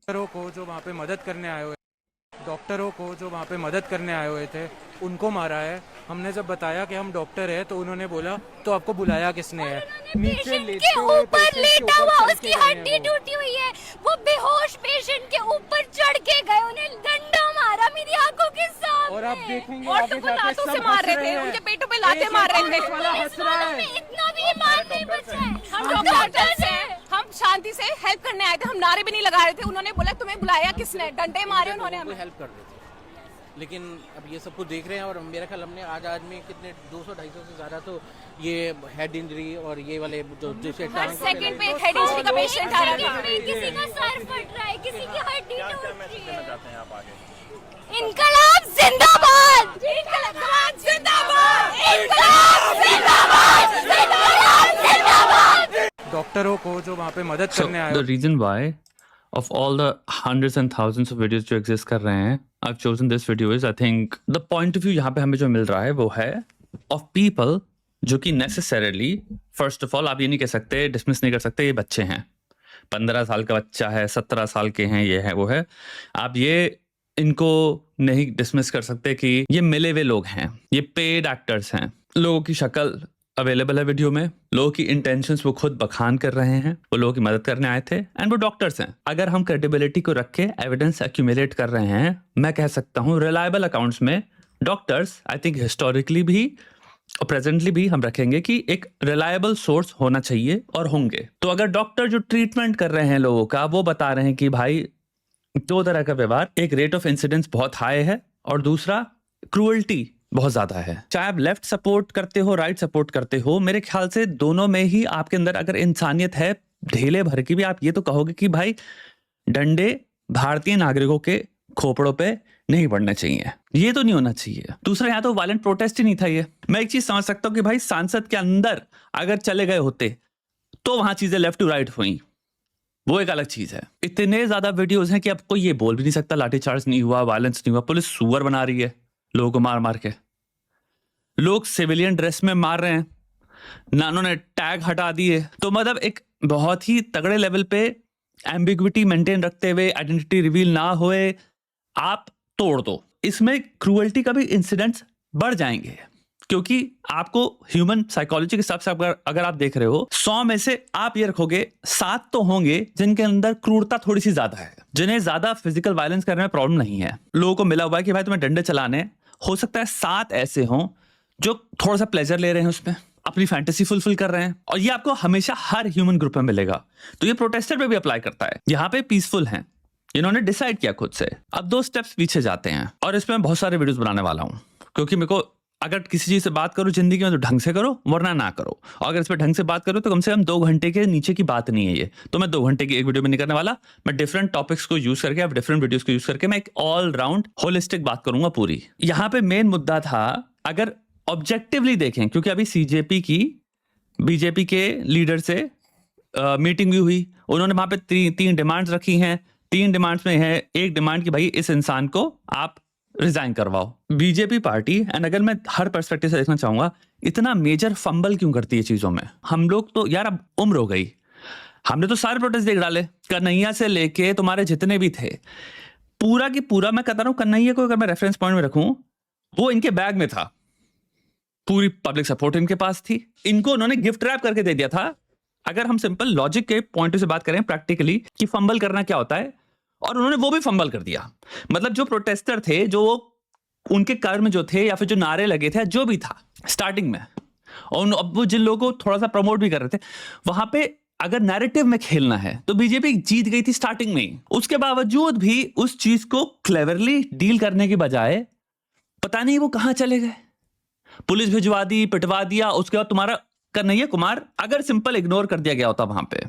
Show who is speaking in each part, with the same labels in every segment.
Speaker 1: डॉक्टरों को जो वहाँ पे मदद करने आए हुए डॉक्टरों को जो वहाँ पे मदद करने आए हुए थे उनको मारा है। हमने जब बताया कि हम डॉक्टर हैं तो उन्होंने बोला तो आपको बुलाया किसने है। नीचे
Speaker 2: पेशेंट
Speaker 1: लेटे
Speaker 2: के
Speaker 1: हुए
Speaker 2: ऊपर
Speaker 1: पेशेंट के
Speaker 2: लेटा
Speaker 1: ऊपर
Speaker 2: हुआ
Speaker 1: चढ़
Speaker 2: उसकी
Speaker 1: के गए
Speaker 2: हड्डी
Speaker 1: हैं वो।
Speaker 2: टूटी हुई है, वो बेहोश पेशेंट के ऊपर चढ़ के गए, उन्हें डंडा मारा मेरी आंखों के सामने।
Speaker 1: और आप देखेंगे
Speaker 3: और
Speaker 1: आगे
Speaker 3: तो
Speaker 1: जाके
Speaker 3: लातों से
Speaker 1: सब
Speaker 3: मार
Speaker 1: हंस
Speaker 3: रहे
Speaker 1: रहे
Speaker 3: थे,
Speaker 1: हैं।
Speaker 3: उनके पेटों पे लाते मार रहे थे।
Speaker 1: पुलिस वाला हंस रहा है।
Speaker 2: इतना भी मार नहीं बचा है।
Speaker 3: हम डॉक्टर्स हैं, हम शांति से हेल्प करने आए थे, हम नारे भी नहीं लगा रहे थे। उन्होंने बोला तुम्हें बुलाया किसने, डंडे मारे उन्होंने हमें।
Speaker 4: हेल्प कर देते, लेकिन अब ये सब कुछ देख रहे हैं। और मेरा ख्याल हमने आज में कितने 200-250 से ज़्यादा तो ये हेड इंजरी और ये वाले जो
Speaker 3: हर सेकंड पे एक हेड इंजरी का पेशेंट आ रहा था।
Speaker 2: किसी का सर फट रहा है, किसी की हड्डी टूट रही है। इनकलाब जिंदाबाद, इनकलाब जिंदाबाद, इनकलाब जिंदाबाद, इनकलाब जिंदाबाद।
Speaker 1: डॉक्टरों को जो वहाँ पे मदद
Speaker 5: So
Speaker 1: करने आए
Speaker 5: the reason why of all the hundreds and thousands of videos जो exist कर रहे हैं, I've chosen this video is I think the point of view यहाँ पे हमें जो मिल रहा है वो है of people जो कि necessarily first of all आप ये नहीं कह सकते, dismiss नहीं कर सकते ये बच्चे हैं, 15 साल का बच्चा है, 17 साल के हैं, ये है वो है, आप ये इनको नहीं डिसमिस कर सकते कि ये मिले हुए लोग हैं, ये पेड एक्टर्स हैं। लोगों की शक्ल अवेलेबल है वीडियो में, लोगों की इंटेंशंस वो खुद बखान कर रहे हैं, वो लोगों की मदद करने आए थे एंड वो डॉक्टर्स हैं। अगर हम क्रेडिबिलिटी को रख के एविडेंस एक्यूमुलेट कर रहे हैं, मैं कह सकता हूँ रिलायबल अकाउंट्स में डॉक्टर्स आई थिंक हिस्टोरिकली भी और प्रेजेंटली भी हम रखेंगे कि एक रिलायबल सोर्स होना चाहिए और होंगे। तो अगर डॉक्टर जो ट्रीटमेंट कर रहे हैं लोगों का वो बता रहे हैं कि भाई दो तरह का व्यवहार, एक रेट ऑफ इंसिडेंस बहुत हाई है और दूसरा क्रूअल्टी बहुत ज्यादा है। चाहे आप लेफ्ट सपोर्ट करते हो राइट सपोर्ट करते हो, मेरे ख्याल से दोनों में ही आपके अंदर अगर इंसानियत है ढेले भर की भी, आप ये तो कहोगे कि भाई डंडे भारतीय नागरिकों के खोपड़ों पे नहीं पड़ने चाहिए, ये तो नहीं होना चाहिए। दूसरा यहाँ तो वायलेंट प्रोटेस्ट ही नहीं था ये। मैं एक चीज समझ सकता हूँ कि भाई सांसद के अंदर अगर चले गए होते तो वहां चीजें लेफ्ट टू राइट हुई, वो एक अलग चीज है। इतने ज्यादा वीडियोस हैं कि अब कोई ये बोल भी नहीं सकता लाठीचार्ज नहीं हुआ, वायलेंस नहीं हुआ। पुलिस सुअर बना रही है लोगों को मार मार के, लोग सिविलियन ड्रेस में मार रहे हैं, नानों ने टैग हटा दिए। तो मतलब एक बहुत ही तगड़े लेवल पे एम्बिग्विटी मेंटेन रखते हुए, आइडेंटिटी रिवील ना होए, आप तोड़ दो। इसमें क्रूअल्टी का भी इंसिडेंट्स बढ़ जाएंगे क्योंकि आपको ह्यूमन साइकोलॉजी के हिसाब से अगर आप देख रहे हो 100 में से आप ये रखोगे 7 तो होंगे जिनके अंदर क्रूरता थोड़ी सी ज्यादा है, जिन्हें ज्यादा फिजिकल वायलेंस करने में प्रॉब्लम नहीं है। लोगों को मिला हुआ है कि भाई तुम्हें डंडे चलाने, हो सकता है 7 ऐसे हों जो थोड़ा सा प्लेजर ले रहे हैं उसमें, अपनी फैंटेसी फुलफिल कर रहे हैं, और ये आपको हमेशा हर ह्यूमन ग्रुप में मिलेगा। तो ये प्रोटेस्टर पे भी अप्लाई करता है। यहाँ पे पीसफुल हैं, इन्होंने डिसाइड किया खुद से। अब 2 स्टेप्स पीछे जाते हैं और इसमें बहुत सारे वीडियोस बनाने वाला हूँ क्योंकि मेरे को अगर किसी चीज से बात करो जिंदगी में तो ढंग से करो वरना ना करो, और अगर इस पर ढंग से बात करो तो कम से कम 2 घंटे के नीचे की बात नहीं है ये। तो मैं 2 घंटे की एक वीडियो में नहीं करने वाला, मैं डिफरेंट टॉपिक्स को यूज करके, अब डिफरेंट वीडियोस को यूज करके मैं एक ऑल राउंड होलिस्टिक बात करूंगा पूरी। यहाँ पे मेन मुद्दा था, अगर ऑब्जेक्टिवली देखें, क्योंकि अभी सीजेपी की बीजेपी के लीडर से मीटिंग भी हुई, उन्होंने वहां पे 3 डिमांड्स रखी हैं। 3 डिमांड्स में है एक डिमांड कि भाई इस इंसान को आप रिजाइन करवाओ। बीजेपी पार्टी, एंड अगर मैं हर पर्सपेक्टिव से देखना चाहूंगा, इतना मेजर फंबल क्यों करती है चीजों में? हम लोग तो यार अब उम्र हो गई, हमने तो सारे प्रोटेस्ट देख डाले, कन्हैया से लेके तुम्हारे जितने भी थे, पूरा की पूरा। मैं कहता हूँ कन्हैया को अगर मैं रेफरेंस पॉइंट में रखूं, वो इनके बैग में था, पूरी पब्लिक सपोर्ट इनके पास थी, इनको उन्होंने गिफ्ट रैप करके दे दिया था। अगर हम सिंपल लॉजिक के पॉइंट से बात करें प्रैक्टिकली कि फंबल करना क्या होता है, और उन्होंने वो भी फंबल कर दिया। मतलब जो प्रोटेस्टर थे, जो उनके कर्म जो थे या फिर जो नारे लगे थे, जो भी था स्टार्टिंग में, और अब वो जिन लोगों को थोड़ा सा प्रमोट भी कर रहे थे, वहां पे अगर नैरेटिव में खेलना है तो बीजेपी जीत गई थी स्टार्टिंग में ही। उसके बावजूद भी उस चीज को क्लेवरली डील करने की बजाय पता नहीं वो कहां चले गए, पुलिस भिजवा दी, पिटवा दिया। उसके बाद तुम्हारा कन्हैया कुमार अगर सिंपल इग्नोर कर दिया गया होता वहां पे,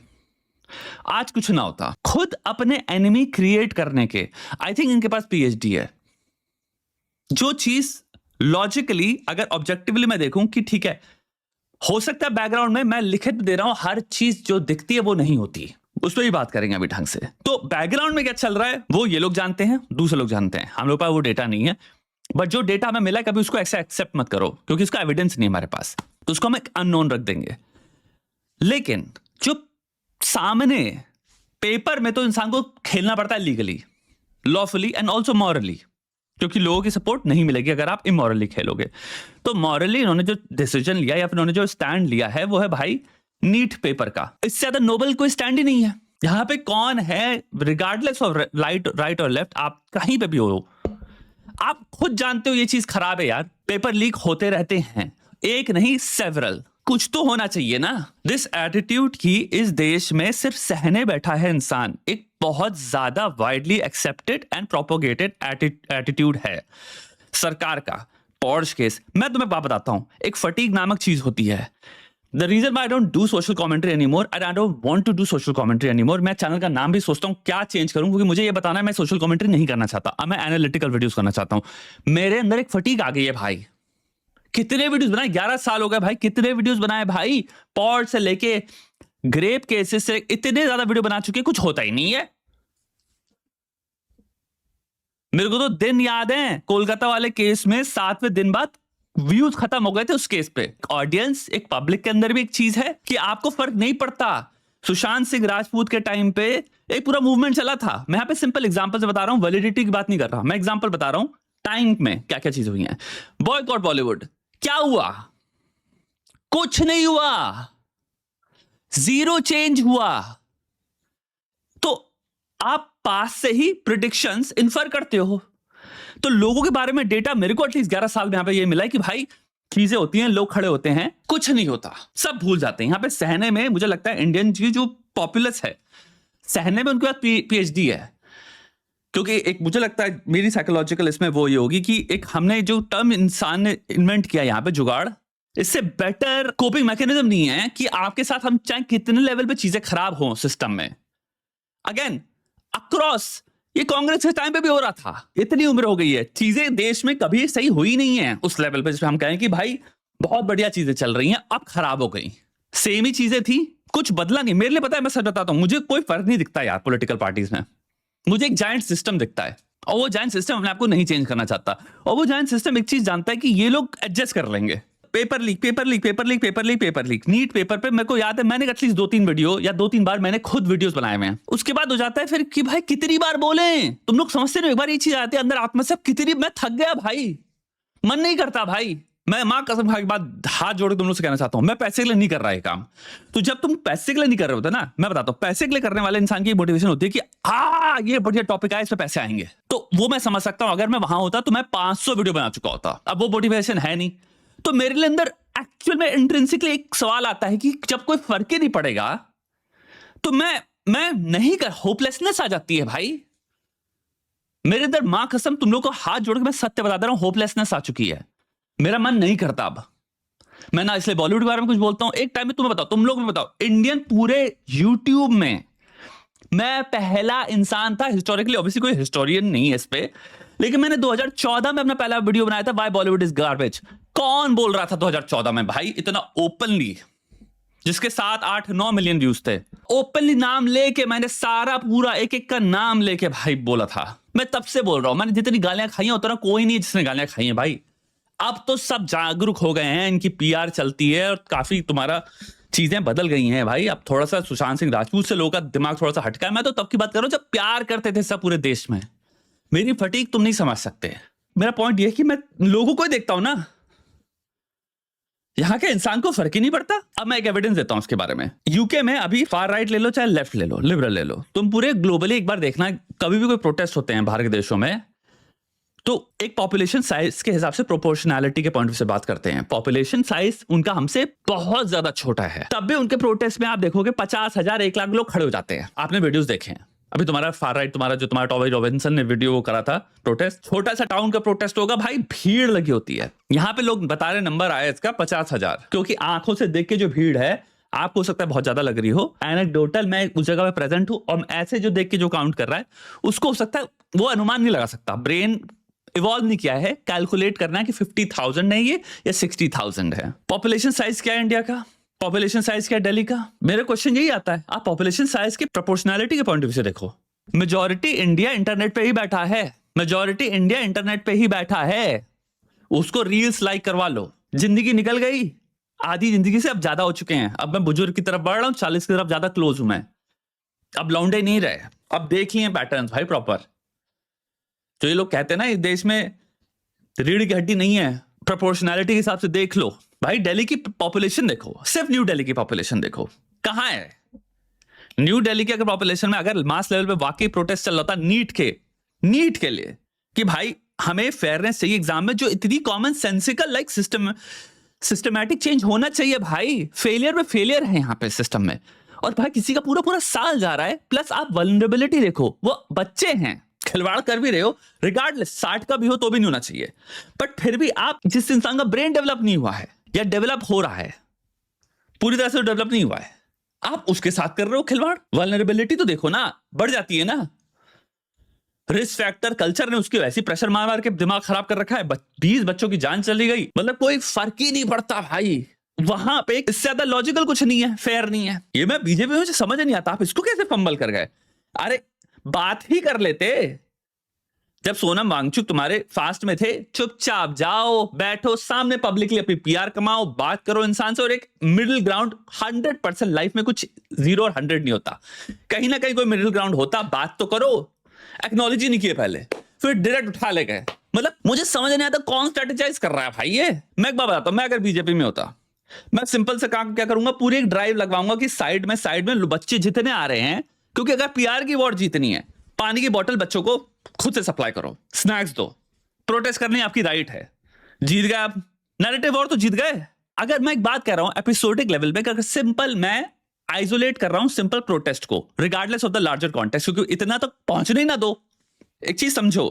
Speaker 5: आज कुछ ना होता। खुद अपने एनिमी क्रिएट करने के आई थिंक इनके पास पीएचडी है। जो चीज लॉजिकली अगर ऑब्जेक्टिवली मैं देखूं कि ठीक है, हो सकता है बैकग्राउंड में मैं लिखित दे रहा हूं, हर चीज जो दिखती है वो नहीं होती, उस पर भी बात करेंगे अभी ढंग से। तो बैकग्राउंड में क्या चल रहा है वो ये लोग जानते हैं, दूसरे लोग जानते हैं, हम लोग पास वो डेटा नहीं है। बट जो डेटा हमें मिला, कभी उसको ऐसे एक्सेप्ट मत करो क्योंकि उसका एविडेंस नहीं हमारे पास, तो उसको हम एक अननोन रख देंगे। लेकिन जो सामने पेपर में तो इंसान को खेलना पड़ता है legally, lawfully and also morally, क्योंकि लोगों की सपोर्ट नहीं मिलेगी अगर आप इमोरली खेलोगे। तो मॉरली इन्होंने जो डिसीजन लिया या फिर उन्होंने जो स्टैंड लिया है वो है भाई नीट पेपर का। इससे ज्यादा नोबल कोई स्टैंड ही नहीं है। यहाँ पे कौन है, रिगार्डलेस ऑफ राइट और लेफ्ट, आप कहीं पे भी हो, आप खुद जानते हो ये चीज खराब है यार। पेपर लीक होते रहते हैं, एक नहीं सेवरल। कुछ तो होना चाहिए ना। दिस एटीट्यूड की इस देश में सिर्फ सहने बैठा है इंसान, एक बहुत ज्यादा widely accepted and propagated attitude है सरकार का। पॉर्श केस, मैं तुम्हें बात बताता हूं, एक फटीग नामक चीज होती है। The reason I don't do social commentary anymore and I don't want to do social commentary anymore, मैं चैनल का नाम भी सोचता हूं क्या चेंज करूं, क्योंकि मुझे ये बताना है मैं सोशल कमेंट्री नहीं करना चाहता, अब मैं एनालिटिकल वीडियोस करना चाहता हूं। मेरे अंदर एक फटीग आ गई है भाई। कितने वीडियोस बनाए, 11 साल हो गए भाई, कितने वीडियोस बनाए भाई, पॉड से लेके ग्रेप केसेस से इतने ज्यादा वीडियो बना चुके, कुछ होता ही नहीं है। मेरे को तो दिन याद है कोलकाता वाले केस में 7वें दिन बाद व्यूज खत्म हो गए थे उस केस पे। ऑडियंस, एक पब्लिक के अंदर भी एक चीज है कि आपको फर्क नहीं पड़ता। सुशांत सिंह राजपूत के टाइम पे एक पूरा मूवमेंट चला था। मैं यहाँ पे सिंपल एग्जांपल से बता रहा हूं, वैलिडिटी की बात नहीं कर रहा, मैं एग्जांपल बता रहा हूं टाइम में क्या क्या चीज हुई है। बॉयकॉट बॉलीवुड, क्या हुआ? कुछ नहीं हुआ, जीरो चेंज हुआ। तो आप पास से ही प्रिडिक्शंस इन्फर करते हो। तो लोगों के बारे में डेटा मेरे को एटलीस्ट 11 साल में यहां पे ये मिला है कि भाई चीजें होती हैं, लोग खड़े होते हैं, कुछ नहीं होता, सब भूल जाते हैं। यहां पे सहने में मुझे लगता है इंडियन की जो पॉपुलस है, सहने में उनके पास पीएचडी है। क्योंकि एक मुझे लगता है मेरी साइकोलॉजिकल इसमें वो ये होगी कि एक हमने जो टर्म इंसान ने इन्वेंट किया यहाँ पे जुगाड़, इससे बेटर कोपिंग मैकेनिज्म नहीं है कि आपके साथ हम चाहे कितने लेवल पे चीजें खराब हो सिस्टम में। अगेन अक्रॉस, ये कांग्रेस के टाइम पे भी हो रहा था। इतनी उम्र हो गई है, चीजें देश में कभी सही हुई नहीं है उस लेवल पे जिसमें हम कहें कि भाई बहुत बढ़िया चीजें चल रही हैं, अब खराब हो गई। सेम ही चीजें थी, कुछ बदला नहीं। मेरे लिए पता है, मैं सच बताता हूं, मुझे कोई फर्क नहीं दिखता यार पॉलिटिकल पार्टीज में। मुझे एक जायंट सिस्टम दिखता है और वो जायंट सिस्टम अपने आपको नहीं चेंज करना चाहता। और वो जायंट सिस्टम एक चीज जानता है कि ये लोग एडजस्ट कर लेंगे। Paper leak, paper leak, paper leak, paper leak, paper leak, NEET paper पे मेरे को याद है मैंने एटलीस्ट 2-3 वीडियो या 2-3 बार मैंने खुद वीडियोस बनाए हुए हैं। उसके बाद हो जाता है फिर कि भाई कितनी बार बोले, तुम लोग समझते नहीं। एक बार ये चीज आती है अंदर आत्मा से, कितनी, मैं थक गया भाई, मन नहीं करता भाई। मैं मां कसम खा के बाद हाथ जोड़ के तुम लोग से कहना चाहता हूं, मैं पैसे के लिए नहीं कर रहा है काम। तो जब तुम पैसे के लिए नहीं कर रहे होते ना, मैं बताता हूं, पैसे के लिए करने वाले इंसान की मोटिवेशन होती है कि ये बढ़िया टॉपिक आया, इस पे पैसे आएंगे। तो वो मैं समझ सकता हूं, अगर मैं वहां होता तो मैं 500 वीडियो बना चुका होता। अब वो मोटिवेशन है नहीं, तो मेरे लिए अंदर एक्चुअल में इंट्रिंसिकली एक सवाल आता है कि जब कोई फर्क ही नहीं पड़ेगा तो मैं नहीं कर, होपलेसनेस आ जाती है भाई मेरे अंदर। मां कसम, तुम लोग को हाथ जोड़ के मैं सत्य बता दे रहा हूं, होपलेसनेस आ चुकी है। मेरा मन नहीं करता अब। मैं ना इसलिए बॉलीवुड के बारे में कुछ बोलता हूं। एक टाइम में तुम्हें बताओ, तुम लोग भी बताओ, इंडियन पूरे यूट्यूब में मैं पहला इंसान था, हिस्टोरिकली ऑब्वियसली कोई हिस्टोरियन नहीं है इस पे, लेकिन मैंने 2014 में अपना पहला वीडियो बनाया था, व्हाई बॉलीवुड इज गार्बेज। कौन बोल रहा था 2014 में भाई इतना ओपनली, जिसके 7-8-9 मिलियन व्यूज थे, ओपनली नाम लेके मैंने सारा पूरा एक एक का नाम लेके भाई बोला था। मैं तब से बोल रहा हूं, मैंने जितनी गालियां खाई हैं उतना कोई नहीं जिसने गालियां खाई हैं भाई। अब तो सब जागरूक हो गए हैं, इनकी पीआर चलती है और काफी तुम्हारा चीजें बदल गई हैं भाई। अब थोड़ा सा सुशांत सिंह राजपूत से लोगों का दिमाग थोड़ा सा हटका है। मैं तो तब की बात कर रहा हूं जब प्यार करते थे सब पूरे देश में। मेरी फटीक तुम नहीं समझ सकते। मेरा पॉइंट यह है कि मैं लोगों को ही देखता हूं ना, यहां के इंसान को फर्क ही नहीं पड़ता। अब मैं एक एविडेंस देता हूं उसके बारे में। यूके में अभी फार राइट ले लो चाहे लेफ्ट ले लो, लिबरल ले लो, तुम पूरे ग्लोबली एक बार देखना, कभी भी कोई प्रोटेस्ट होते हैं बाहर के देशों में तो एक पॉपुलेशन साइज के हिसाब से प्रोपोर्शनैलिटी के पॉइंट से बात करते हैं। पॉपुलेशन साइज उनका हमसे बहुत ज्यादा छोटा है, तब भी उनके प्रोटेस्ट में आप देखोगे 50,000 1 लाख लोग खड़े हो जाते हैं। आपने वीडियोस देखे हैं अभी, तुम्हारा फार राइट, तुम्हारा टॉमी रॉबिन्सन ने वीडियो वो करा था प्रोटेस्ट, छोटा सा टाउन का प्रोटेस्ट होगा भाई, भीड़ लगी होती है। यहाँ पे लोग बता रहे नंबर आया इसका 50,000, क्योंकि आंखों से देख के जो भीड़ है आपको हो सकता है बहुत ज्यादा लग रही हो। एनेक्डोटल, मैं उस जगह पे प्रेजेंट हूं और ऐसे जो देख के जो काउंट कर रहा है उसको हो सकता है वो अनुमान नहीं लगा सकता, ब्रेन इवॉल्व नहीं किया है कैलकुलेट करना है कि 50,000 है ये या 60,000 है। पॉपुलेशन साइज क्या है इंडिया का, पॉपुलेशन साइज क्या है दिल्ली का? मेरा क्वेश्चन यही आता है, आप पॉपुलेशन साइज की प्रोपोर्शनैलिटी के पॉइंट ऑफ व्यू से देखो। मेजॉरिटी इंडिया इंटरनेट पे ही बैठा है, मेजॉरिटी इंडिया इंटरनेट पे ही बैठा है, उसको रील्स लाइक करवा लो। जिंदगी निकल गई, आधी जिंदगी से अब ज्यादा हो चुके हैं। अब मैं बुजुर्ग की तरफ बढ़ रहा हूं, 40 की तरफ ज्यादा क्लोज हूं मैं। अब लौंडे नहीं रहे, अब देख लिए पैटर्न्स भाई प्रॉपर। तो ये लोग कहते हैं ना इस देश में रीढ़ की हड्डी नहीं है, प्रोपोर्शनैलिटी के हिसाब से देख लो भाई। दिल्ली की पॉपुलेशन देखो, सिर्फ न्यू दिल्ली की पॉपुलेशन देखो कहां है। न्यू दिल्ली के अगर पॉपुलेशन में अगर मास लेवल पे वाकई प्रोटेस्ट चल रहा था नीट के लिए कि भाई हमें फेयरनेस चाहिए एग्जाम में, जो इतनी common sensical like systematic change होना चाहिए भाई। फेलियर में फेलियर है यहाँ पे सिस्टम में, और भाई किसी का पूरा पूरा साल जा रहा है, प्लस आप वल्नरेबिलिटी देखो, वो बच्चे हैं, खिलवाड़ कर भी रहे हो, रिगार्डलेस 60 का भी हो तो भी नहीं होना चाहिए, बट फिर भी आप जिस इंसान का ब्रेन डेवलप नहीं हुआ है या डेवलप हो रहा है, पूरी तरह से डेवलप नहीं हुआ है, आप उसके साथ कर रहे हो खिलवाड़। वल्नरेबिलिटी तो देखो ना, बढ़ जाती है ना। रिस्क फैक्टर कल्चर ने उसकी वैसी प्रेशर मार मार के दिमाग खराब कर रखा है, 20 बच्चों की जान चली गई, मतलब कोई फर्क ही नहीं पड़ता भाई। वहां पे इससे ज्यादा लॉजिकल कुछ नहीं है, फेयर नहीं है। ये मैं बीजेपी में मुझे समझ नहीं आता, आप इसको कैसे फंबल कर गए। अरे बात ही कर लेते, जब सोनम वांगचुक तुम्हारे फास्ट में थे, चुपचाप जाओ बैठो सामने पब्लिकली अपनी पीआर कमाओ, बात करो इंसान से, और एक मिडिल ग्राउंड 100% लाइफ में कुछ 0 और 100 नहीं होता, कहीं ना कहीं कोई मिडिल ग्राउंड होता। बात तो करो, एक्नॉलेज ही नहीं किए पहले, फिर डायरेक्ट उठा ले गए। मतलब मुझे समझ नहीं आता कौन स्ट्रेटेजाइज कर रहा है भाई ये। मैं एक बात बताता हूं, मैं अगर बीजेपी में होता, मैं सिंपल से काम क्या करूंगा, पूरी एक ड्राइव लगवाऊंगा कि साइड में बच्चे जितने आ रहे हैं, क्योंकि अगर पीआर की वोट जीतनी है, पानी की बोतल बच्चों को खुद से सप्लाई करो, स्नैक्स दो, प्रोटेस्ट करनी आपकी राइट है। जीत गए आप, नैरेटिव और तो जीत गए। अगर मैं एक बात कह रहा हूं एपिसोडिक लेवल पे, अगर सिंपल मैं आइसोलेट कर रहा हूं सिंपल प्रोटेस्ट को, regardless of the larger context, क्योंकि इतना तो पहुंचने ही ना दो। एक चीज समझो,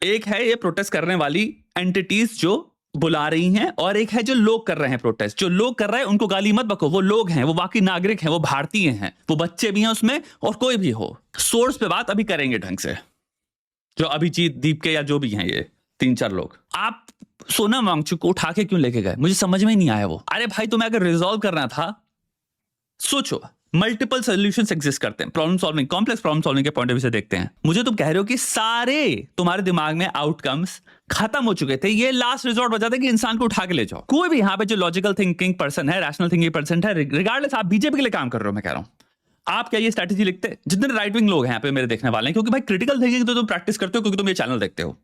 Speaker 5: एक है ये प्रोटेस्ट करने वाली एंटिटीज जो बुला रही हैं, और एक है जो लोग कर रहे हैं प्रोटेस्ट। जो लोग कर रहे हैं उनको गाली मत बको, वो लोग हैं, वो बाकी नागरिक हैं, वो भारतीय हैं, वो बच्चे भी हैं उसमें, और कोई भी हो। सोर्स पे बात अभी करेंगे ढंग से, जो अभिजीत दीप के या जो भी हैं ये 3-4 लोग। आप सोनम वांगचुक को उठा के क्यों लेके गए, मुझे समझ में नहीं आया वो। अरे भाई तुम्हें अगर रिजॉल्व करना था, सोचो मल्टीपल सॉल्यूशंस एग्जिस्ट करते हैं, problem solving, complex problem solving के पॉइंट ऑफ व्यू से देखते हैं। मुझे तुम कह रहे हो कि सारे तुम्हारे दिमाग में आउटकम्स खत्म हो चुके थे, ये लास्ट रिजॉर्ट बचा था कि इंसान को उठा के ले जाओ। कोई भी यहाँ पे जो लॉजिकल थिंकिंग पर्सन है, रैशनल थिंकिंग पर्सन है, रिगार्डलेस आप बीजेपी के लिए काम कर रहे हो, मैं कह रहा हूं, आप क्या ये स्ट्रैटेजी लिखते? जितने राइट विंग लोग हैं यहाँ पे मेरे देखने वाले हैं, क्योंकि भाई क्रिटिकल थिंकिंग तो तुम प्रैक्टिस करते हो क्योंकि तुम ये चैनल देखते हो।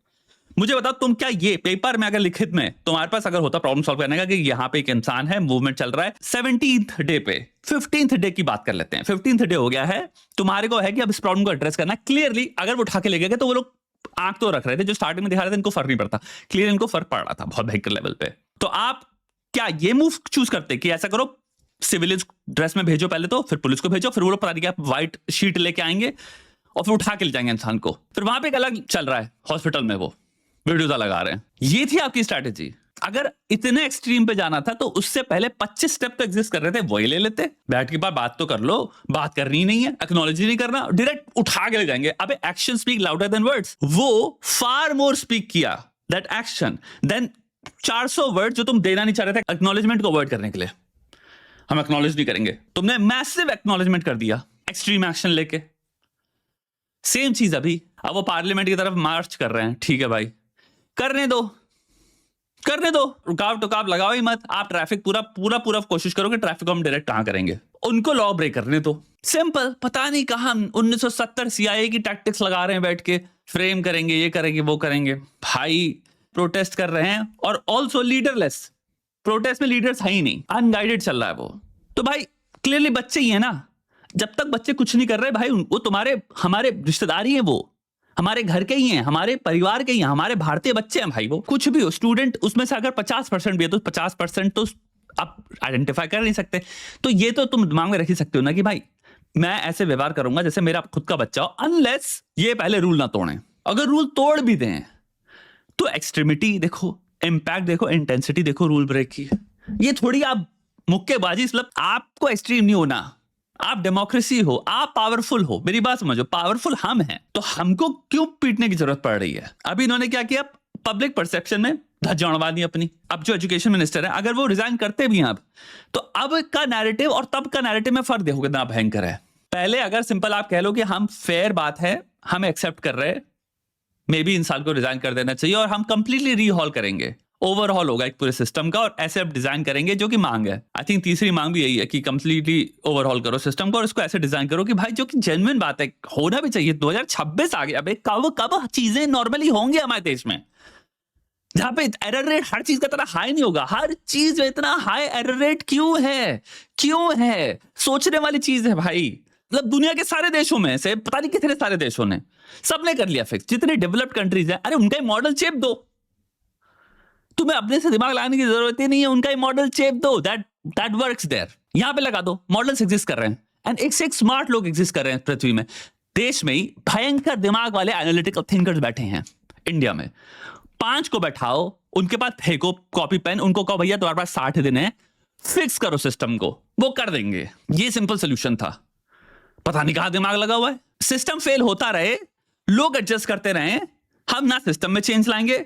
Speaker 5: मुझे बताओ तुम क्या ये पेपर में अगर लिखित में तुम्हारे पास अगर होता प्रॉब्लम सॉल्व करने का कि यहाँ पे एक इंसान है, मूवमेंट चल रहा है, 17th डे पे 15th डे की बात कर लेते हैं, 15th डे हो गया है, तुम्हारे को है कि अब इस प्रॉब्लम को एड्रेस करना। क्लियरली अगर वो उठा के ले गए तो वो लोग आंख तो रख रहे थे, जो स्टार्टिंग में दिखा रहे थे इनको फर्क नहीं पड़ता, क्लियर इनको फर्क पड़ रहा था बहुत भयंकर लेवल पे। तो आप क्या ये मूव चूज करते कि ऐसा करो, सिविल ड्रेस में भेजो पहले, तो फिर पुलिस को भेजो, फिर वो लोग पता नहीं क्या व्हाइट शीट लेके आएंगे और फिर उठा के ले जाएंगे इंसान को। फिर वहां पे एक अलग चल रहा है हॉस्पिटल में, वो वीडियोस लगा रहे हैं। ये थी आपकी स्ट्रैटेजी। अगर इतने एक्सट्रीम पे जाना था तो उससे पहले 25 स्टेप तो एग्जिस्ट कर रहे थे, वही ले लेते। बैठ के बाद बात तो कर लो, बात करनी नहीं है, एक्नॉलेज नहीं करना, डायरेक्ट उठा के ले जाएंगे। अबे action speak louder than words. वो फार मोर स्पीक किया दैट एक्शन देन 400 वर्ड जो तुम देना नहीं चाह रहे थे एक्नॉलेजमेंट को अवॉइड करने के लिए। हम एक्नॉलेज नहीं करेंगे, तुमने मैसिव एक्नॉलेजमेंट कर दिया एक्सट्रीम एक्शन लेके। सेम चीज अभी, अब वो पार्लियामेंट की तरफ मार्च कर रहे हैं, ठीक है भाई, करने दो, रुकावट लगाओ ही मत। आप ट्रैफिक पूरा कोशिश करो कि ट्रैफिक को हम डायरेक्ट कहां करेंगे, उनको लॉ ब्रेक करने दो। सिंपल, पता नहीं कहां 1970 CIA की टैक्टिक्स लगा रहे हैं, बैठ के फ्रेम करेंगे, ये करेंगे, वो करेंगे। भाई प्रोटेस्ट कर रहे हैं और ऑल्सो लीडरलेस, प्रोटेस्ट में लीडर्स है ही नहीं, अनगाइडेड चल रहा है वो। तो भाई क्लियरली बच्चे ही है ना, जब तक बच्चे कुछ नहीं कर रहे भाई, वो तुम्हारे हमारे रिश्तेदार ही है, वो हमारे घर के ही हैं, हमारे परिवार के ही हैं, हमारे भारतीय बच्चे हैं भाई। वो कुछ भी हो, स्टूडेंट उसमें से अगर 50% भी है तो 50% तो आप आइडेंटिफाई कर नहीं सकते। तो ये तो तुम दिमाग में रख ही सकते हो ना कि भाई मैं ऐसे व्यवहार करूंगा जैसे मेरा खुद का बच्चा हो, अनलेस ये पहले रूल ना तोड़ें। अगर रूल तोड़ भी दें तो एक्सट्रीमिटी देखो, इंपैक्ट देखो, इंटेंसिटी देखो रूल ब्रेक की। ये थोड़ी आप मुक्केबाजी, मतलब आपको एक्सट्रीम नहीं होना, आप डेमोक्रेसी हो, आप पावरफुल हो, मेरी बात समझो, पावरफुल हम हैं, तो हमको क्यों पीटने की जरूरत पड़ रही है? अभी इन्होंने क्या किया, पब्लिक परसेप्शन में धज्जियां उड़वा दी अपनी। अब जो एजुकेशन मिनिस्टर है, अगर वो रिजाइन करते भी हैं अब, तो अब का नैरेटिव और तब का नैरेटिव में फर्क देखो कितना भयंकर है। पहले अगर सिंपल आप कह लो कि हम फेयर बात है, हम एक्सेप्ट कर रहे, मे बी इंसान को रिजाइन कर देना चाहिए और हम कंप्लीटली रीहॉल करेंगे, ओवरऑल होगा एक पूरे सिस्टम का, और ऐसे अब डिजाइन करेंगे जो कि मांग है। आई थिंक तीसरी मांग भी यही है कि कंप्लीटली ओवरऑल करो सिस्टम को और इसको ऐसे डिजाइन करो कि भाई जो कि जेन्युइन बात है, होना भी चाहिए। 2026 आ गया, अबे कब चीजें नॉर्मली होंगी हमारे देश में, जहां पे एरर रेट हर चीज का इतना हाई नहीं होगा। हर चीज में इतना हाई एरर रेट क्यों है? सोचने वाली चीज है भाई। मतलब दुनिया के सारे देशों में से पता नहीं कितने सारे देशों ने सबने कर लिया फिक्स। जितने डेवलप्ड कंट्रीज हैं, अरे उनका ही मॉडल चेप दो, तुम्हें अपने से दिमाग लगाने की जरूरत ही नहीं है, उनका ही मॉडल चेप दो। That works there. यहां पे लगा दो, मॉडल्स एग्जिस्ट कर रहे हैं, एंड एक से एक स्मार्ट लोग एग्जिस्ट कर रहे हैं पृथ्वी में। देश में ही भयंकर दिमाग वाले एनालिटिकल थिंकर्स बैठे हैं इंडिया में। 5 को बैठाओ, उनके पास फेंको कॉपी पेन, उनको कहो भैया तुम्हारे पास 60 दिन है, फिक्स करो सिस्टम को, वो कर देंगे। ये सिंपल सोल्यूशन था। पता नहीं कहां दिमाग लगा हुआ है। सिस्टम फेल होता रहे, लोग एडजस्ट करते रहे, हम ना सिस्टम में चेंज लाएंगे,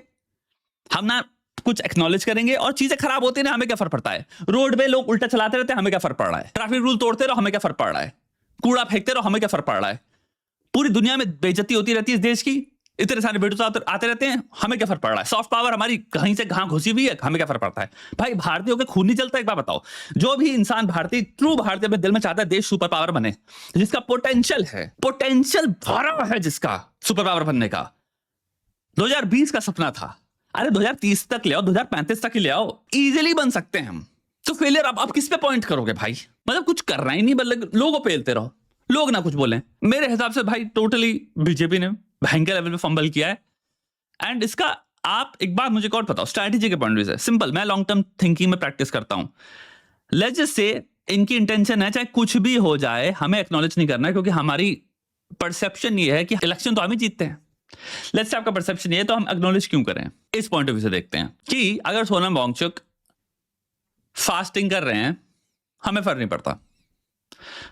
Speaker 5: हम ना कुछ एक्नॉलेज करेंगे, और चीजें खराब होती ना, हमें क्या फर्क पड़ता है? रोड पे लोग उल्टा चलाते रहते हैं, हमें क्या फर्क पड़ रहा है? ट्रैफिक रूल तोड़ते रहो, हमें क्या फर्क पड़ रहा है? कूड़ा फेंकते रहो, हमें क्या फर्क पड़ रहा है? पूरी दुनिया में बेइज्जती होती रहती है इस देश की, इतने सारे वीडियोस आते रहते हैं, हमें क्या फर्क पड़ रहा है? सॉफ्ट पावर हमारी कहीं से कहां घुसी हुई है, हमें क्या फर्क पड़ता है? भाई भारतीयों के खून नहीं चलता? एक बार बताओ, जो भी इंसान भारतीय, ट्रू भारतीय अपने दिल में चाहता है देश सुपर पावर बने, जिसका पोटेंशियल भरा है, जिसका सुपर पावर बनने का 2020 का सपना था, अरे 2030 तक ले आओ, 2035 तक ही ले आओ, इजीली बन सकते हैं हम। तो फेलियर आप किस पे पॉइंट करोगे भाई? मतलब कुछ करना ही नहीं, मतलब लोगों पे पेलते रहो, लोग ना कुछ बोलें। मेरे हिसाब से भाई टोटली बीजेपी ने भयंकर लेवल पे फंबल किया है। एंड इसका आप एक बात मुझे और बताओ, स्ट्रैटेजी के पॉइंट से सिंपल, मैं लॉन्ग टर्म थिंकिंग में प्रैक्टिस करता हूं। लेट्स जस्ट से इनकी इंटेंशन है चाहे कुछ भी हो जाए, हमें एक्नॉलेज नहीं करना है, क्योंकि हमारी परसेप्शन ये है कि इलेक्शन तो हम ही जीतते हैं। लेट्स से आपका परसेप्शन ये है, तो हम एक्नॉलेज क्यों करें? इस पॉइंट ऑफ व्यू से देखते हैं कि अगर सोनम वांगचुक फास्टिंग कर रहे हैं, हमें फर्क नहीं पड़ता।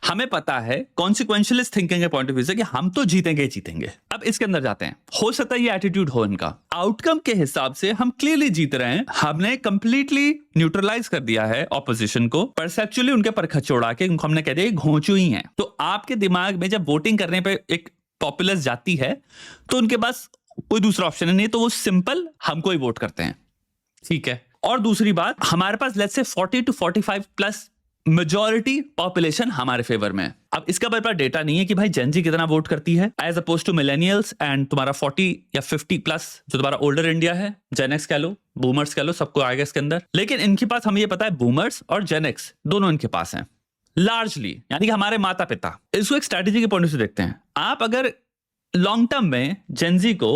Speaker 5: हमें पता है कॉन्सिक्वेंशियलिस्ट थिंकिंग के पॉइंट ऑफ व्यू से कि हम तो जीतेंगे। अब इसके अंदर जाते हैं। हो सकता है ये एटीट्यूड हो इनका, आउटकम के हिसाब से हम क्लियरली जीत रहे हैं, हमने कंप्लीटली न्यूट्रलाइज कर दिया है ऑपोजिशन को, परसेप्चुअली उनके पर खचोड़ा के हमने कह दिया घोंचू ही है। तो आपके दिमाग में जब वोटिंग करने पे एक पॉपुलस जाती है, तो उनके पास कोई दूसरा ऑप्शन नहीं, तो वो सिंपल हमको ही वोट करते हैं, ठीक है। और दूसरी बात, हमारे पास let's say 40 to 45 plus majority population हमारे फेवर में है। अब इसका बार डेटा नहीं है कि भाई जेन जी कितना वोट करती है as oppose to millennials and तुम्हारा 40 या 50 प्लस जो तुम्हारा ओल्डर इंडिया है, जेन एक्स कह लो, बूमर्स कह लो, सबको आएगा इसके अंदर। लेकिन इनके पास हमें ये पता है बूमर्स और जेन एक्स दोनों इनके पास हैं लार्जली, यानी कि हमारे माता पिता। इसको एक स्ट्रैटेजी के पॉइंट से देखते हैं। आप अगर लॉन्ग टर्म में जेन जी को,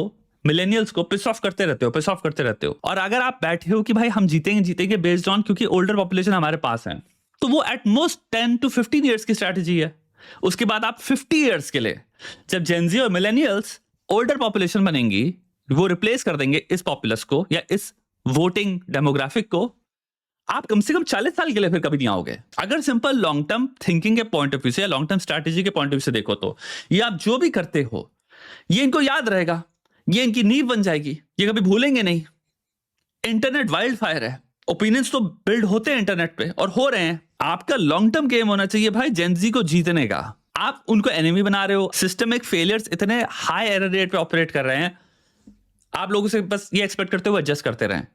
Speaker 5: मिलेनियल्स को पिस ऑफ करते रहते हो, और अगर आप बैठे हो कि भाई हम जीतेंगे बेस्ड ऑन क्योंकि ओल्डर पॉपुलेशन हमारे पास है, तो वो एट मोस्ट 10 to 15 ईयर्स की स्ट्रैटेजी है। उसके बाद आप 50 ईयर्स के लिए, जब जेनजी और मिलेनियल्स ओल्डर पॉपुलेशन बनेंगी, वो रिप्लेस कर देंगे इस पॉपुलस को या इस वोटिंग डेमोग्राफिक को, आप कम से कम 40 साल के लिए फिर कभी नहीं आओगे। अगर सिंपल लॉन्ग टर्म थिंकिंग के पॉइंट ऑफ व्यू से या लॉन्ग टर्म स्ट्रैटेजी के पॉइंट ऑफ व्यू से देखो, तो ये आप जो भी करते हो ये इनको याद रहेगा, ये इनकी नींव बन जाएगी, ये कभी भूलेंगे नहीं। इंटरनेट वाइल्ड फायर है, ओपिनियंस तो बिल्ड होते हैं इंटरनेट पे और हो रहे हैं। आपका लॉन्ग टर्म गेम होना चाहिए भाई जेनजी को जीतने का। आप उनको एनिमी बना रहे हो, सिस्टमिक फेलियर्स इतने हाई एरर रेट पे ऑपरेट कर रहे हैं, आप लोगों से बस ये एक्सपेक्ट करते हुए एडजस्ट करते रहें।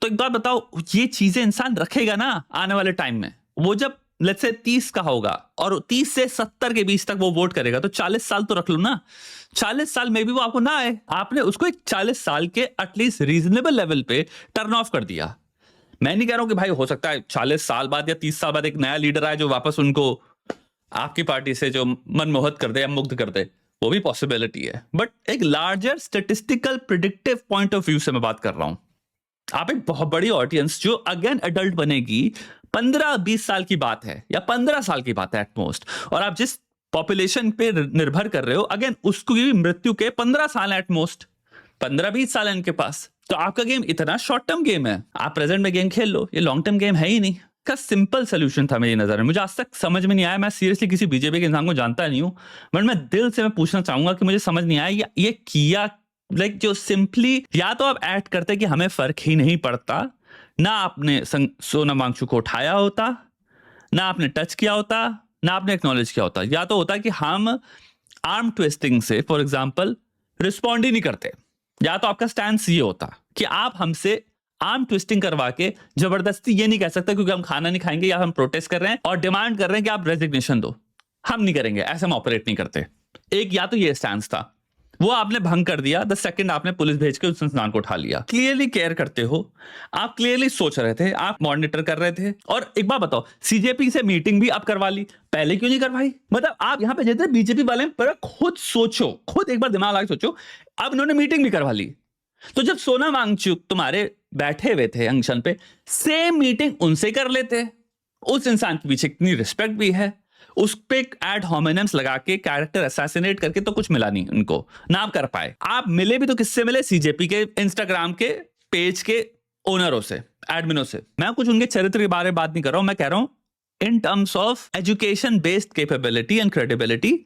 Speaker 5: तो एक बात बताओ, ये चीजें इंसान रखेगा ना आने वाले टाइम में? वो जब लेट्स से 30 का होगा और 30 से 70 के बीच तक वो वोट करेगा, तो 40 साल तो रख लो ना। 40 साल में भी वो आपको ना आए, आपने उसको एक 40 साल के एटलीस्ट रीजनेबल लेवल पे टर्न ऑफ कर दिया। मैं नहीं कह रहा हूं कि भाई हो सकता है 40 साल बाद या 30 साल बाद एक नया लीडर आए जो वापस उनको आपकी पार्टी से जो मनमोहित कर दे या मुग्ध कर दे, वो भी पॉसिबिलिटी है। बट एक larger statistical predictive point of view से मैं बात कर रहा हूं। आप एक बहुत बड़ी ऑडियंस जो अगेन एडल्ट बनेगी, 15-20 साल की बात है या 15 साल की बात है एट मोस्ट, और आप जिस पॉपुलेशन पे निर्भर कर रहे हो, अगेन उसकी मृत्यु के 15 साल एट मोस्ट, 15-20 साल है इनके पास। तो आपका गेम इतना शॉर्ट टर्म गेम है, आप प्रेजेंट में गेम खेल लो, ये लॉन्ग टर्म गेम है ही नहीं। का सिंपल सोल्यूशन था मेरी नजर में, मुझे आज तक समझ में नहीं आया। मैं सीरियसली किसी बीजेपी के इंसान को जानता नहीं हूं, बट मैं दिल से मैं पूछना चाहूंगा कि मुझे समझ नहीं आया ये किया लाइक जो सिंपली, या तो आप ऐड करते कि हमें फर्क ही नहीं पड़ता, ना आपने सोनम वांगचुक को उठाया होता, ना आपने टच किया होता, ना आपने एक्नॉलेज किया होता, या तो होता कि हम आर्म ट्विस्टिंग से फॉर एग्जांपल रिस्पॉन्ड ही नहीं करते, या तो आपका स्टैंड ये होता कि आप हमसे आर्म ट्विस्टिंग करवा के जबरदस्ती ये नहीं कह सकते क्योंकि हम खाना नहीं खाएंगे या हम प्रोटेस्ट कर रहे हैं और डिमांड कर रहे हैं कि आप रेजिग्नेशन दो, हम नहीं करेंगे, ऐसे हम ऑपरेट नहीं करते। एक या तो ये स्टैंस था, वो आपने भंग कर दिया। द सेकंड आपने पुलिस भेज के उस इंसान को उठा लिया। क्लियरली केयर करते हो आप, क्लियरली सोच रहे थे, आप मॉनिटर कर रहे थे। और एक बात बताओ, सीजेपी से मीटिंग भी आप करवा ली, पहले क्यों नहीं करवाई? मतलब आप यहां पे जितने बीजेपी वाले हैं, पर खुद सोचो, खुद एक बार दिमाग लगा सोचो, अब इन्होंने मीटिंग भी करवा ली। तो जब सोनम वांगचुक तुम्हारे बैठे हुए थे अनशन पे, सेम मीटिंग उनसे कर लेते। उस इंसान के पीछे इतनी रिस्पेक्ट भी है, उस पे एड होमिनम्स लगा के कैरेक्टर असैसिनेट करके तो कुछ मिला नहीं उनको, ना आप कर पाए। आप मिले भी तो किससे मिले? सीजेपी के इंस्टाग्राम के पेज के ओनरों से, एडमिनों से। मैं कुछ उनके चरित्र के बारे में बात नहीं कर रहा हूं, मैं कह रहा हूं in terms of education based capability and credibility,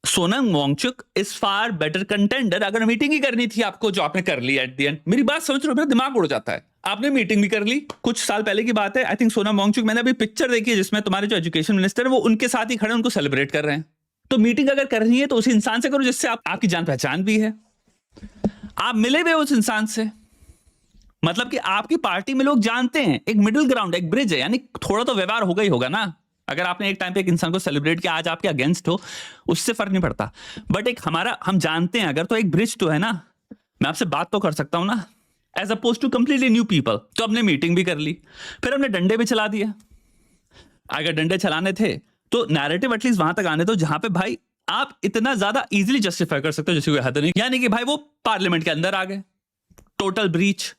Speaker 5: Sonam Wangchuk is far better contender. अगर मीटिंग ही करनी थी आपको, जो आपने कर ली एट द एंड, मेरी बात समझ रहे हो, मेरा दिमाग उड़ जाता है। आपने मीटिंग भी कर ली, कुछ साल पहले की बात है। आई थिंक सोनम वांगचुक, मैंने अभी पिक्चर देखी है जिसमें तुम्हारे जो एजुकेशन मिनिस्टर है वो उनके साथ ही खड़े उनको सेलिब्रेट कर रहे हैं। तो मीटिंग अगर करनी है तो उस इंसान से करो जिससे आपकी जान पहचान भी है। आप मिले हुए उस इंसान से, मतलब कि आपकी पार्टी में लोग जानते हैं, एक मिडिल ग्राउंड, एक ब्रिज है, यानी थोड़ा तो व्यवहार होगा ही होगा ना। अगर आपने एक टाइम पे एक इंसान को सेलिब्रेट किया, आज आपके अगेंस्ट हो, उससे फर्क नहीं पड़ता। बट एक हमारा, हम जानते हैं अगर, तो एक ब्रिज तो है ना, मैं आपसे बात तो कर सकता हूं ना, as oppose to completely new people. तो हमने मीटिंग भी कर ली, फिर हमने डंडे भी चला दिए। अगर डंडे चलाने थे तो नैरेटिव एटलीस्ट वहां तक आने दो जहां पे भाई आप इतना ज्यादा इजीली जस्टिफाई कर सकते हो जिसकी कोई हद नहीं। यानी कि भाई वो पार्लियामेंट के अंदर आ गए, टोटल ब्रीच,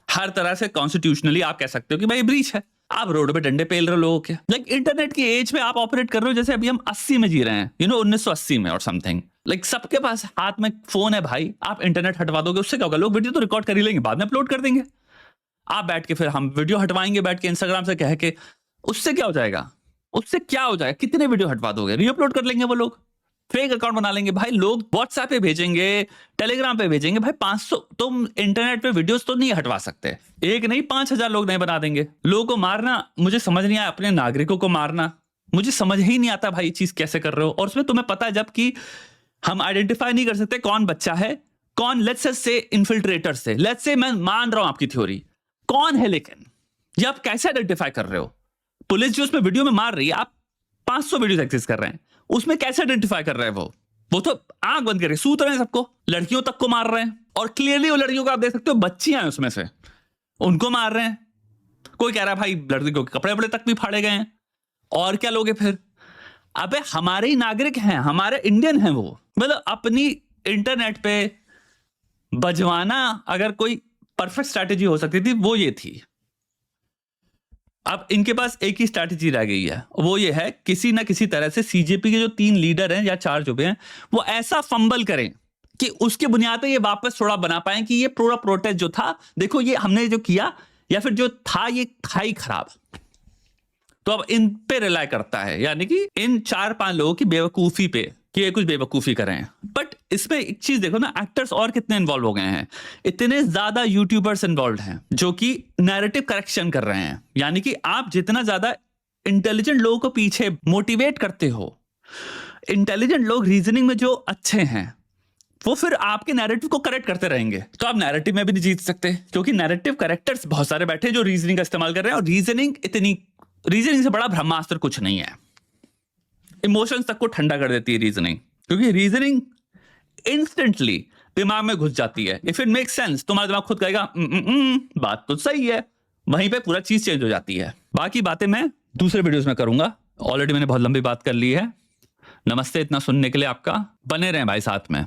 Speaker 5: हर तरह से कॉन्स्टिट्यूशनली आप कह सकते हो कि भाई ब्रीच है। आप रोड पे डंडे पेल रहे हो लोगों के, लाइक इंटरनेट की एज में आप ऑपरेट कर रहे हो जैसे अभी हम 80 में जी रहे हैं, 1980 में और समथिंग। लाइक सबके पास हाथ में फोन है भाई, आप इंटरनेट हटवा दोगे उससे क्या होगा? लोग वीडियो तो रिकॉर्ड कर ही लेंगे, बाद में अपलोड कर देंगे। आप बैठ के फिर हम वीडियो हटवाएंगे बैठ के इंस्टाग्राम से कह के, उससे क्या हो जाएगा? उससे क्या हो जाएगा? कितने वीडियो हटवा दोगे? रीअपलोड कर लेंगे वो लोग, फेक अकाउंट बना लेंगे भाई। लोग व्हाट्सएप पे भेजेंगे, टेलीग्राम पे भेजेंगे भाई। 500 तुम इंटरनेट पे वीडियोस तो नहीं हटवा सकते, एक नहीं 5000 लोग नहीं बना देंगे। लोगों को मारना मुझे समझ नहीं आया, अपने नागरिकों को मारना मुझे समझ ही नहीं आता भाई, चीज कैसे कर रहे हो? और उसमें तुम्हें पता है जबकि हम आइडेंटिफाई नहीं कर सकते कौन बच्चा है, कौन लेट्स से इन्फिल्ट्रेटर से, लेट्स से मैं मान रहा हूं आपकी थ्योरी, कौन है, लेकिन ये आप कैसे आइडेंटिफाई कर रहे हो? पुलिस जो उसमें वीडियो में मार रही है, आप 500 वीडियो एक्सेस कर रहे हैं, उसमें कैसे आइडेंटिफाई कर रहे हैं? वो तो आंख बंद करके सूत रहे हैं सबको, लड़कियों तक को मार रहे हैं। और क्लियरली वो लड़कियों को आप देख सकते हो, बच्चियां हैं उसमें से, उनको मार रहे हैं। कोई कह रहा है भाई लड़कियों के कपड़े वपड़े तक भी फाड़े गए हैं। और क्या लोगे फिर? अबे हमारे ही नागरिक हैं, हमारे इंडियन हैं वो। मतलब अपनी इंटरनेट पे बजवाना अगर कोई परफेक्ट स्ट्रैटेजी हो सकती थी वो ये थी। अब इनके पास एक ही स्ट्रैटेजी रह गई है, वो ये है किसी ना किसी तरह से सीजेपी के जो 3 लीडर हैं या 4 जो भी हैं, वो ऐसा फंबल करें कि उसके बुनियाद पे ये वापस थोड़ा बना पाए कि ये पूरा प्रोटेस्ट जो था, देखो ये हमने जो किया या फिर जो था ये था ही खराब। तो अब इन पे रिलाय करता है, यानी कि इन 4-5 लोगों की बेवकूफी पे कि ये कुछ बेवकूफी कर रहे हैं। बट इसमें एक चीज देखो ना, एक्टर्स और कितने इन्वॉल्व हो गए हैं। इतने ज्यादा यूट्यूबर्स इन्वॉल्व हैं जो कि नैरेटिव करेक्शन कर रहे हैं। यानी कि आप जितना ज्यादा इंटेलिजेंट लोगों को पीछे मोटिवेट करते हो, इंटेलिजेंट लोग रीजनिंग में जो अच्छे हैं वो फिर आपके नैरेटिव को करेक्ट करते रहेंगे। तो आप नैरेटिव में भी नहीं जीत सकते क्योंकि नैरेटिव करेक्टर्स बहुत सारे बैठे हैं जो रीजनिंग का इस्तेमाल कर रहे हैं। और रीजनिंग से बड़ा ब्रह्मास्त्र कुछ नहीं है। इमोशंस तक को ठंडा कर देती है रीजनिंग, क्योंकि रीजनिंग इंस्टेंटली दिमाग में घुस जाती है। इफ इट मेक सेंस, तुम्हारा दिमाग खुद कहेगा बात तो सही है, वहीं पे पूरा चीज चेंज हो जाती है। बाकी बातें मैं दूसरे वीडियोस में करूंगा, ऑलरेडी मैंने बहुत लंबी बात कर ली है। नमस्ते इतना सुनने के लिए आपका, बने रहें भाई साथ में।